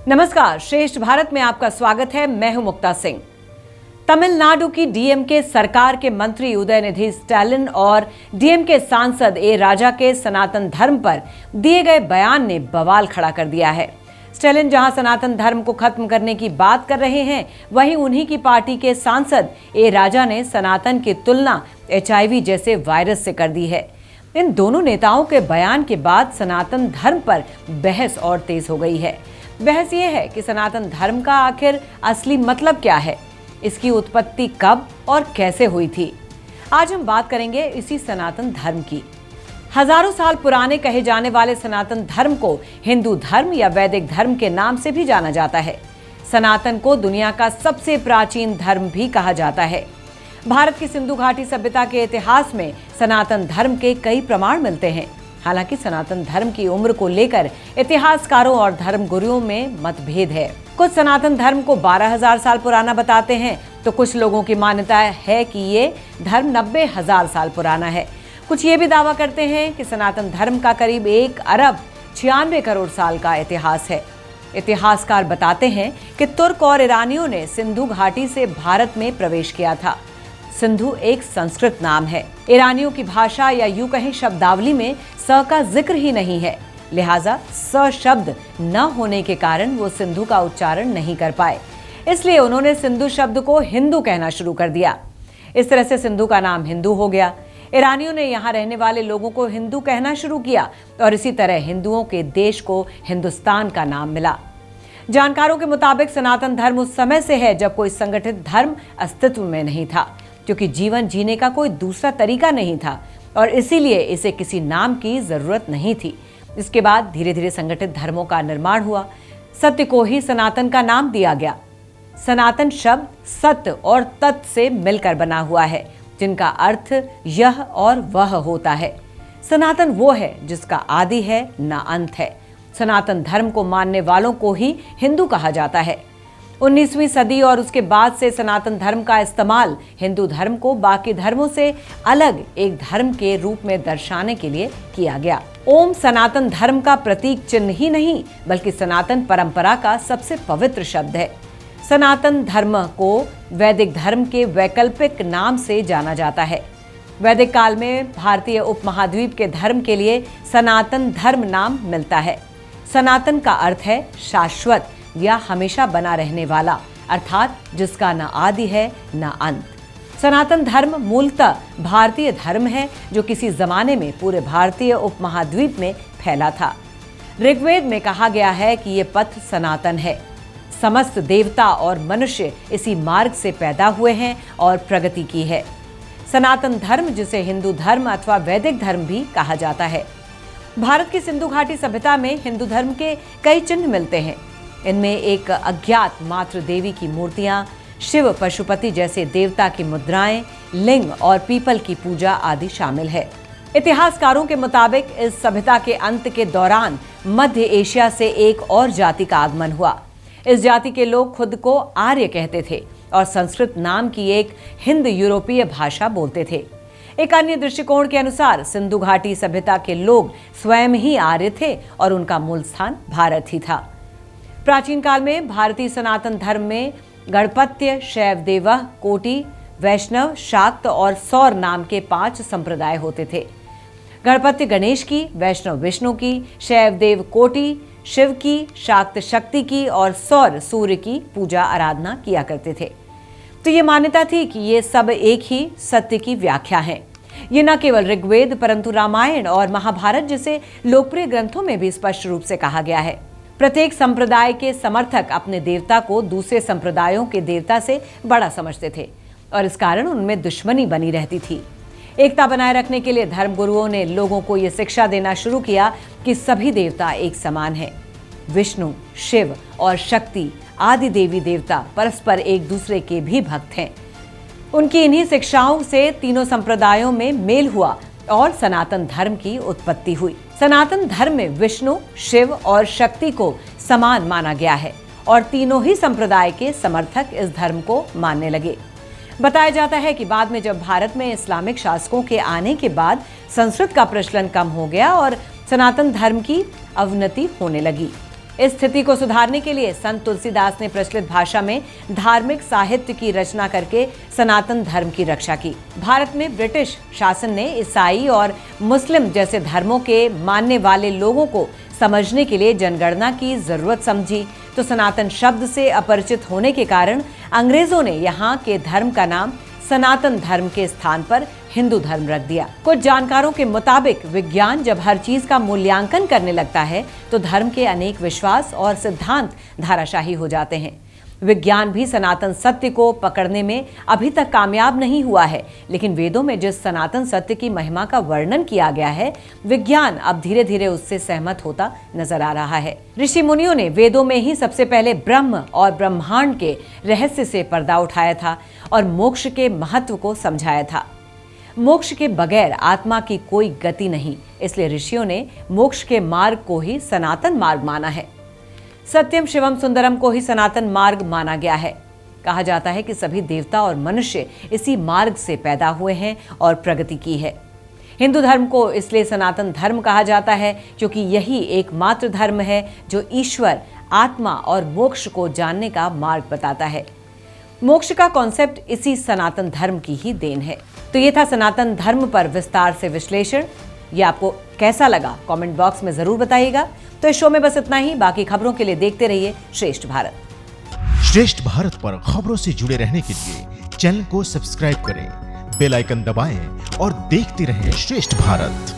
नमस्कार, श्रेष्ठ भारत में आपका स्वागत है। मैं हूं मुक्ता सिंह। तमिलनाडु की डीएमके सरकार के मंत्री उदयनिधि स्टैलिन और डीएमके सांसद ए राजा के सनातन धर्म पर दिए गए बयान ने बवाल खड़ा कर दिया है। स्टैलिन जहां सनातन धर्म को खत्म करने की बात कर रहे हैं, वहीं उन्हीं की पार्टी के सांसद ए राजा ने सनातन की तुलना HIV जैसे वायरस से कर दी है। इन दोनों नेताओं के बयान के बाद सनातन धर्म पर बहस और तेज हो गई है। बहस ये है कि सनातन धर्म का आखिर असली मतलब क्या है, इसकी उत्पत्ति कब और कैसे हुई थी। आज हम बात करेंगे इसी सनातन धर्म की। हजारों साल पुराने कहे जाने वाले सनातन धर्म को हिंदू धर्म या वैदिक धर्म के नाम से भी जाना जाता है। सनातन को दुनिया का सबसे प्राचीन धर्म भी कहा जाता है। भारत की सिंधु घाटी सभ्यता के इतिहास में सनातन धर्म के कई प्रमाण मिलते हैं। हालांकि सनातन धर्म की उम्र को लेकर इतिहासकारों और धर्म गुरुओं में मतभेद है। कुछ सनातन धर्म को 12,000 साल पुराना बताते हैं, तो कुछ लोगों की मान्यता है कि ये धर्म 90,000 साल पुराना है। कुछ ये भी दावा करते हैं कि सनातन धर्म का करीब 1 अरब 96 करोड़ साल का इतिहास है। इतिहासकार बताते हैं कि तुर्क और ईरानियों ने सिंधु घाटी से भारत में प्रवेश किया था। सिंधु एक संस्कृत नाम है। ईरानियों की भाषा या यूं कहें शब्दावली में स का जिक्र ही नहीं है, लिहाजा स शब्द न होने के कारण वो सिंधु का उच्चारण नहीं कर पाए। इसलिए उन्होंने सिंधु शब्द को हिंदू कहना शुरू कर दिया। इस तरह से सिंधु का नाम हिंदू हो गया। ईरानियों ने यहाँ रहने वाले लोगों को हिंदू कहना शुरू किया और इसी तरह हिंदुओं के देश को हिंदुस्तान का नाम मिला। जानकारों के मुताबिक सनातन धर्म उस समय से है जब कोई संगठित धर्म अस्तित्व में नहीं था, क्योंकि जीवन जीने का कोई दूसरा तरीका नहीं था और इसीलिए इसे किसी नाम की जरूरत नहीं थी। इसके बाद धीरे धीरे संगठित धर्मों का निर्माण हुआ। सत्य को ही सनातन का नाम दिया गया। सनातन शब्द सत्य और तत् से मिलकर बना हुआ है, जिनका अर्थ यह और वह होता है। सनातन वो है जिसका आदि है न अंत है। सनातन धर्म को मानने वालों को ही हिंदू कहा जाता है। 19वीं सदी और उसके बाद से सनातन धर्म का इस्तेमाल हिंदू धर्म को बाकी धर्मों से अलग एक धर्म के रूप में दर्शाने के लिए किया गया। ओम सनातन धर्म का प्रतीक चिन्ह ही नहीं, बल्कि सनातन परंपरा का सबसे पवित्र शब्द है। सनातन धर्म को वैदिक धर्म के वैकल्पिक नाम से जाना जाता है। वैदिक काल में भारतीय उपमहाद्वीप के धर्म के लिए सनातन धर्म नाम मिलता है। सनातन का अर्थ है शाश्वत या हमेशा बना रहने वाला, अर्थात जिसका न आदि है न अंत। सनातन धर्म मूलतः भारतीय धर्म है जो किसी जमाने में पूरे भारतीय उपमहाद्वीप में फैला था। ऋग्वेद में कहा गया है कि ये पथ सनातन है। समस्त देवता और मनुष्य इसी मार्ग से पैदा हुए हैं और प्रगति की है। सनातन धर्म, जिसे हिंदू धर्म अथवा वैदिक धर्म भी कहा जाता है। भारत की सिंधु घाटी सभ्यता में हिंदू धर्म के कई चिन्ह मिलते हैं। इनमें एक अज्ञात मातृ देवी की मूर्तियां, शिव पशुपति जैसे देवता की मुद्राएं, लिंग और पीपल की पूजा आदि शामिल है। इतिहासकारों के मुताबिक इस सभ्यता के अंत के दौरान मध्य एशिया से एक और जाति का आगमन हुआ। इस जाति के लोग खुद को आर्य कहते थे और संस्कृत नाम की एक हिंद यूरोपीय भाषा बोलते थे। एक अन्य दृष्टिकोण के अनुसार सिंधु घाटी सभ्यता के लोग स्वयं ही आर्य थे और उनका मूल स्थान भारत ही था। प्राचीन काल में भारतीय सनातन धर्म में गणपत्य, शैव देवः, कोटि, वैष्णव, शाक्त और सौर नाम के 5 संप्रदाय होते थे। गणपत्य गणेश की, वैष्णव विष्णु की, शैव देव कोटि शिव की, शाक्त शक्ति की और सौर सूर्य की पूजा आराधना किया करते थे। तो ये मान्यता थी कि ये सब एक ही सत्य की व्याख्या है। ये न केवल ऋग्वेद परंतु रामायण और महाभारत जैसे लोकप्रिय ग्रंथों में भी स्पष्ट रूप से कहा गया है। प्रत्येक संप्रदाय के समर्थक अपने देवता को दूसरे संप्रदायों के देवता से बड़ा समझते थे और इस कारण उनमें दुश्मनी बनी रहती थी। एकता बनाए रखने के लिए धर्मगुरुओं ने लोगों को यह शिक्षा देना शुरू किया कि सभी देवता एक समान हैं। विष्णु, शिव और शक्ति आदि देवी देवता परस्पर एक दूसरे के भी भक्त हैं। उनकी इन्हीं शिक्षाओं से तीनों संप्रदायों में मेल हुआ और सनातन धर्म की उत्पत्ति हुई। सनातन धर्म में विष्णु, शिव और शक्ति को समान माना गया है और तीनों ही संप्रदाय के समर्थक इस धर्म को मानने लगे। बताया जाता है कि बाद में जब भारत में इस्लामिक शासकों के आने के बाद संस्कृत का प्रचलन कम हो गया और सनातन धर्म की अवनति होने लगी। इस स्थिति को सुधारने के लिए संत तुलसीदास ने प्रचलित भाषा में धार्मिक साहित्य की रचना करके सनातन धर्म की रक्षा की। भारत में ब्रिटिश शासन ने ईसाई और मुस्लिम जैसे धर्मों के मानने वाले लोगों को समझने के लिए जनगणना की जरूरत समझी, तो सनातन शब्द से अपरिचित होने के कारण अंग्रेजों ने यहाँ के धर्म का नाम सनातन धर्म के स्थान पर हिंदू धर्म रख दिया। कुछ जानकारों के मुताबिक विज्ञान जब हर चीज का मूल्यांकन करने लगता है तो धर्म के अनेक विश्वास और सिद्धांत धाराशाही हो जाते हैं। विज्ञान भी सनातन सत्य को पकड़ने में अभी तक कामयाब नहीं हुआ है, लेकिन वेदों में जिस सनातन सत्य की महिमा का वर्णन किया गया है, विज्ञान अब धीरे धीरे उससे सहमत होता नजर आ रहा है। ऋषि मुनियों ने वेदों में ही सबसे पहले ब्रह्म और ब्रह्मांड के रहस्य से पर्दा उठाया था और मोक्ष के महत्व को समझाया था। मोक्ष के बगैर आत्मा की कोई गति नहीं, इसलिए ऋषियों ने मोक्ष के मार्ग को ही सनातन मार्ग माना है। सत्यम शिवम सुंदरम को ही सनातन मार्ग माना गया है। कहा जाता है कि सभी देवता और मनुष्य इसी मार्ग से पैदा हुए हैं और प्रगति की है। हिंदू धर्म को इसलिए सनातन धर्म कहा जाता है क्योंकि यही एकमात्र धर्म है जो ईश्वर, आत्मा और मोक्ष को जानने का मार्ग बताता है। मोक्ष का कॉन्सेप्ट इसी सनातन धर्म की ही देन है। तो ये था सनातन धर्म पर विस्तार से विश्लेषण। ये आपको कैसा लगा कमेंट बॉक्स में जरूर बताइएगा। तो इस शो में बस इतना ही। बाकी खबरों के लिए देखते रहिए श्रेष्ठ भारत। श्रेष्ठ भारत पर खबरों से जुड़े रहने के लिए चैनल को सब्सक्राइब करें, बेल आइकन दबाएं और देखते रहें श्रेष्ठ भारत।